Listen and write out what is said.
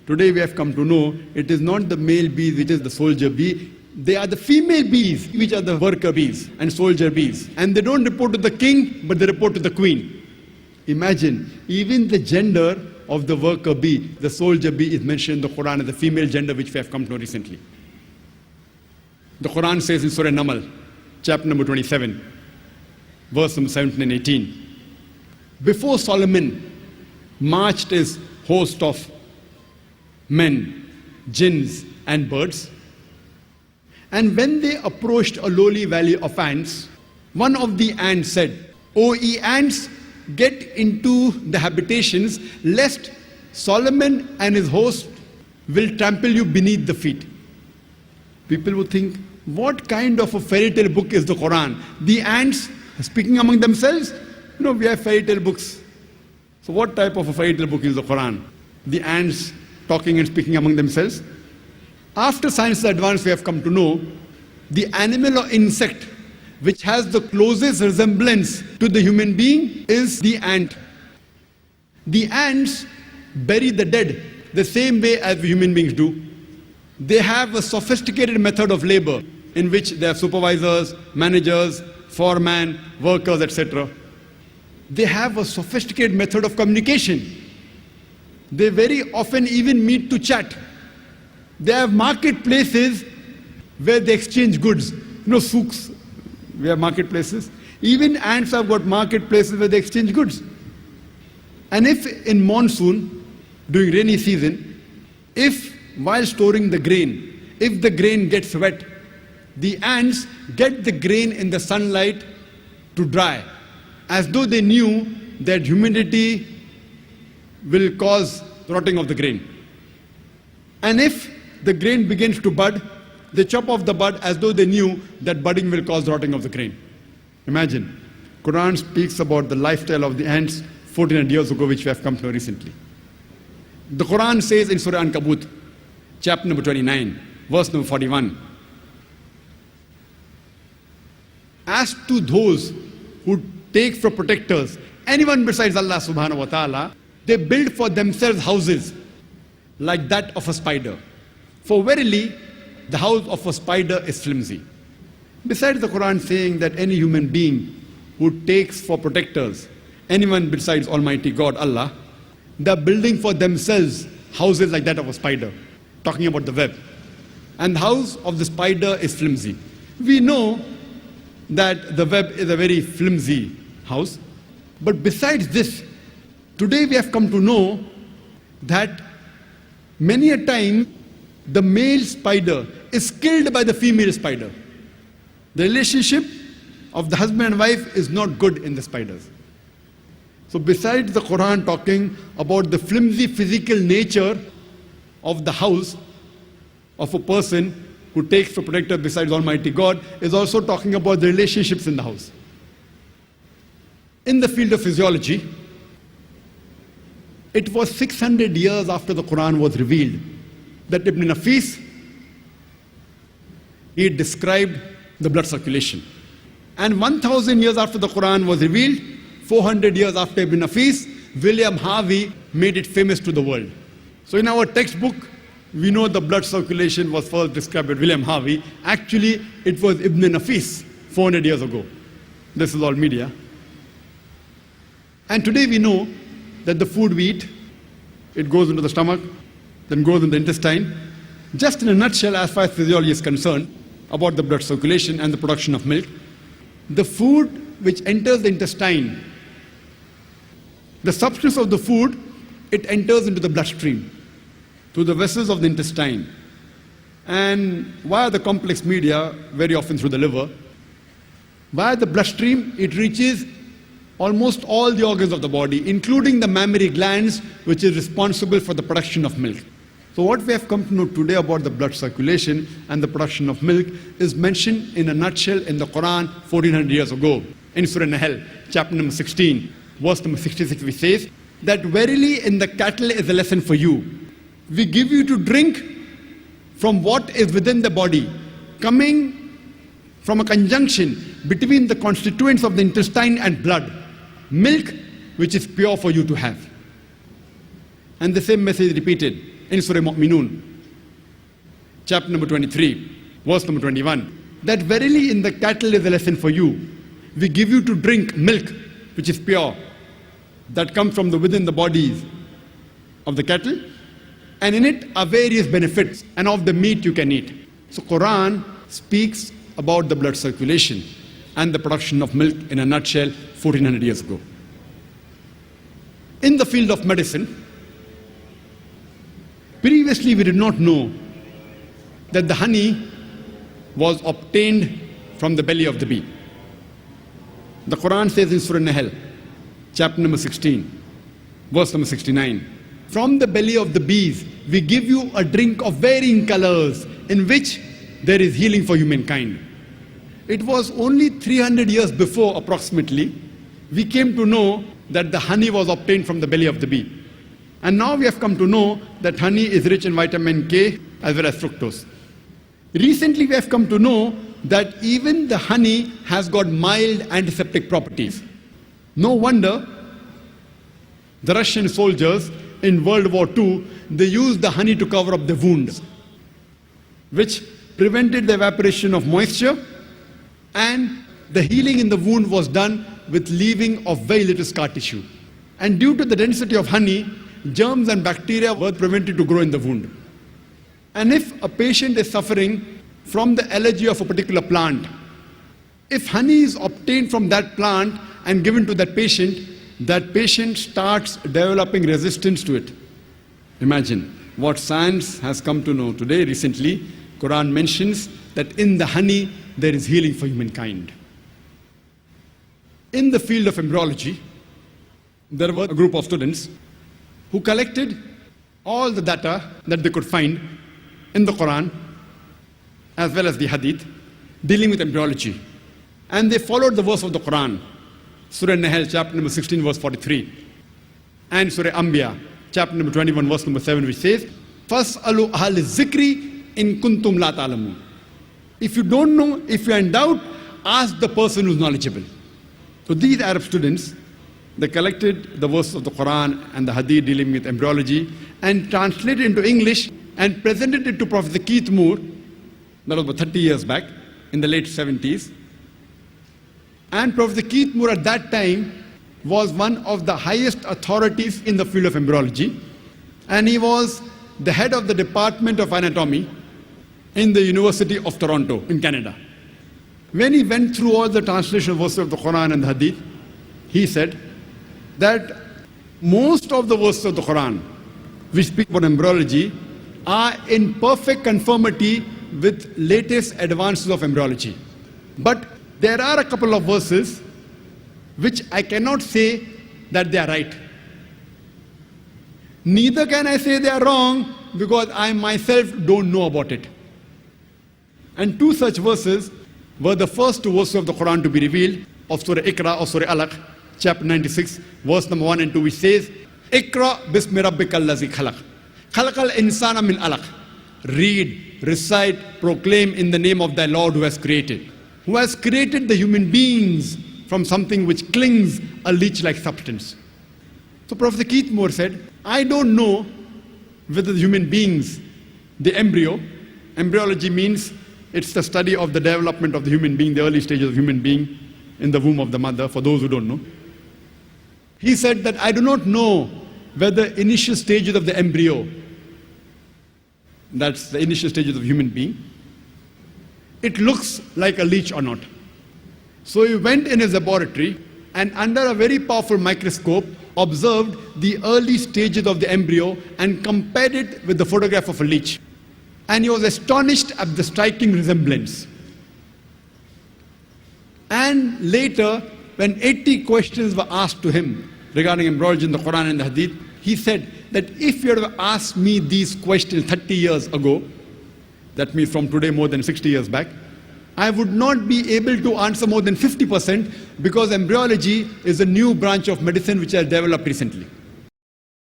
Today we have come to know it is not the male bees which is the soldier bee. They are the female bees which are the worker bees and soldier bees. And they don't report to the king, but they report to the queen. Imagine, even the gender of the worker bee, the soldier bee, is mentioned in the Quran as the female gender, which we have come to know recently. The Quran says in Surah Namal, chapter number 27, verse number 17 and 18. Before Solomon marched his host of men, jinns and birds, and when they approached a lowly valley of ants, one of the ants said, "O ye ants, get into the habitations, lest Solomon and his host will trample you beneath the feet." People would think, what kind of a fairy tale book is the Quran? The ants speaking among themselves? We have fairy tale books. So what type of a fairy tale book is the Quran? The ants talking and speaking among themselves? After science advanced, we have come to know the animal or insect which has the closest resemblance to the human being is the ant. The ants bury the dead the same way as the human beings do. They have a sophisticated method of labor in which they have supervisors, managers, foremen, workers, etc. They have a sophisticated method of communication. They very often even meet to chat. They have marketplaces where they exchange goods. Souks, we have marketplaces. Even ants have got marketplaces where they exchange goods. And if in monsoon, during rainy season, if while storing the grain, if the grain gets wet, the ants get the grain in the sunlight to dry, as though they knew that humidity will cause rotting of the grain. And if the grain begins to bud, they chop off the bud as though they knew that budding will cause rotting of the grain. Imagine, Quran speaks about the lifestyle of the ants 1400 years ago, which we have come to know recently. The Quran says in Surah Ankabut, chapter number 29, verse number 41, as to those who take for protectors anyone besides Allah subhanahu wa ta'ala, they build for themselves houses like that of a spider. For verily, the house of a spider is flimsy. Besides the Quran saying that any human being who takes for protectors anyone besides Almighty God, Allah, they're building for themselves houses like that of a spider, talking about the web. And the house of the spider is flimsy. We know that the web is a very flimsy house. But besides this, today we have come to know that many a time the male spider is killed by the female spider. The relationship of the husband and wife is not good in the spiders. So besides the Quran talking about the flimsy physical nature of the house of a person who takes for protector besides Almighty God, is also talking about the relationships in the house. In the field of physiology, it was 600 years after the Quran was revealed that Ibn Nafis, he described the blood circulation. And 1000 years after the Quran was revealed, 400 years after Ibn Nafis, William Harvey made it famous to the world. So in our textbook, we know the blood circulation was first described by William Harvey. Actually, it was Ibn Nafis 400 years ago. This is all media. And today we know that the food we eat, it goes into the stomach, then goes into the intestine. Just in a nutshell, as far as physiology is concerned, about the blood circulation and the production of milk, the food which enters the intestine, the substance of the food, it enters into the bloodstream through the vessels of the intestine, and via the complex media, very often through the liver. Via the bloodstream, it reaches almost all the organs of the body, including the mammary glands, which is responsible for the production of milk. So what we have come to know today about the blood circulation and the production of milk is mentioned in a nutshell in the Quran 1400 years ago. In Surah Nahl, chapter number 16, verse number 66, which says that verily in the cattle is a lesson for you. We give you to drink from what is within the body, coming from a conjunction between the constituents of the intestine and blood, milk which is pure for you to have. And the same message is repeated in Surah Mu'minun, chapter number 23, verse number 21, that verily in the cattle is a lesson for you. We give you to drink milk, which is pure, that comes from within the bodies of the cattle, and in it are various benefits, and of the meat you can eat. So Quran speaks about the blood circulation and the production of milk in a nutshell 1400 years ago. In the field of medicine, previously we did not know that the honey was obtained from the belly of the bee. The Quran says in Surah Nahl, chapter number 16, verse number 69, from the belly of the bees we give you a drink of varying colors in which there is healing for humankind. It was only 300 years before approximately we came to know that the honey was obtained from the belly of the bee. And now we have come to know that honey is rich in vitamin K as well as fructose. Recently we have come to know that even the honey has got mild antiseptic properties. No wonder the Russian soldiers in World War II, they used the honey to cover up the wounds, which prevented the evaporation of moisture, and the healing in the wound was done with leaving of very little scar tissue. And due to the density of honey, germs and bacteria were prevented to grow in the wound. And if a patient is suffering from the allergy of a particular plant, if honey is obtained from that plant and given to that patient starts developing resistance to it. Imagine what science has come to know today. Recently, Quran mentions that in the honey there is healing for humankind. In the field of embryology, there were a group of students who collected all the data that they could find in the Quran as well as the Hadith dealing with embryology. And they followed the verse of the Quran, Surah Nahl, chapter number 16, verse 43, and Surah Anbiya, chapter number 21, verse number 7, which says, فَاسْأَلُوا أَهْلِ الذِّكْرِ إِن كُنْتُمْ لَا تَعْلَمُونَ. If you don't know, if you are in doubt, ask the person who is knowledgeable. So these Arab students, they collected the verses of the Quran and the Hadith dealing with embryology and translated it into English and presented it to Professor Keith Moore, that was about 30 years back, in the late 70s. And Professor Keith Moore at that time was one of the highest authorities in the field of embryology. And he was the head of the Department of Anatomy in the University of Toronto in Canada. When he went through all the translation verses of the Quran and the Hadith, he said that most of the verses of the Quran which speak about embryology are in perfect conformity with latest advances of embryology. But there are a couple of verses which I cannot say that they are right. Neither can I say they are wrong because I myself don't know about it. And two such verses were the first two verses of the Quran to be revealed of Surah Iqra or Surah Alaq, chapter 96, verse number 1 and 2, which says, Iqra bismi rabbika allazi khalaq. Khalaqal insana min alaq. Read, recite, proclaim in the name of thy Lord who has created the human beings from something which clings a leech-like substance. So Professor Keith Moore said, I don't know whether the human beings, the embryo, embryology means it's the study of the development of the human being, the early stages of human being in the womb of the mother, for those who don't know. He said that I do not know whether initial stages of the embryo, that's the initial stages of human being, it looks like a leech or not. So he went in his laboratory and under a very powerful microscope observed the early stages of the embryo and compared it with the photograph of a leech. And he was astonished at the striking resemblance. And later, when 80 questions were asked to him regarding embryology in the Quran and the Hadith, he said that if you had asked me these questions 30 years ago, that means from today more than 60 years back, I would not be able to answer more than 50% because embryology is a new branch of medicine which has developed recently.